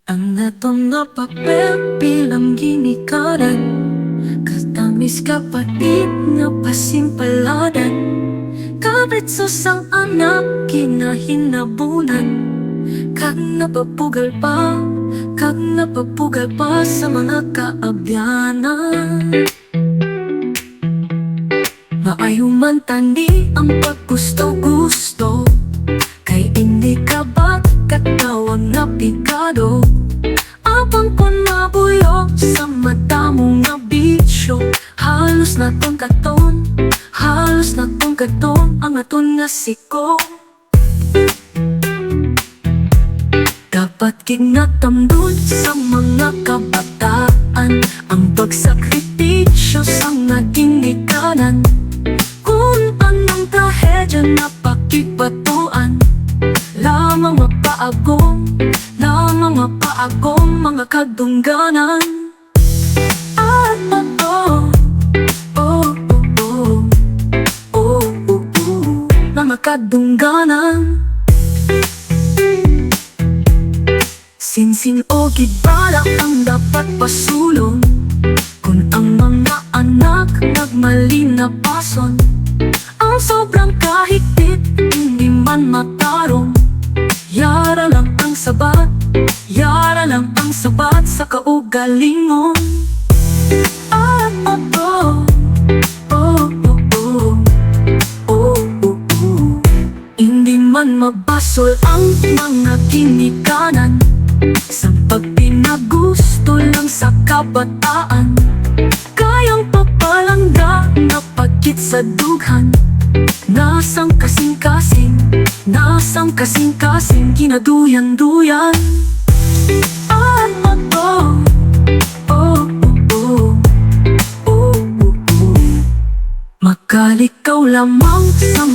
Ang natong nga papel bilang ginikanan, katamis kapatid nga pasimpaladan. Kapit sa sang anak kinahinabunan, kag napapugal pa sa mga kaabyanan. Maayuman tani ang paggusto-gusto, kay hindi ka ba katawag na pikado. Abang ko nabuyok sa mata mong nga bisyo, halos na tong katon ang aton nga siko. Dapat kinatamdon sa mga kabataan ang pagsakripisyo sa naging ikanan. Kung anong trahedya na pakipatuan, lamang mapaagong mga kadungganan. Mga kadungganan. Sinsin o gibala ang dapat basulon, kung ang mga anak nagmali na pason. Ang sobrang kahigpit, hindi man matarong. Yara lang ang sabat sa kaugalingon. Hindi man mabasol ang mga kinikanan, sa pagpinagusto lang sa kabataan. Kayang papalangga na pagkit sa dughan, nasang kasing-kasing ginaduyan-duyan. Makalikaw lamang sa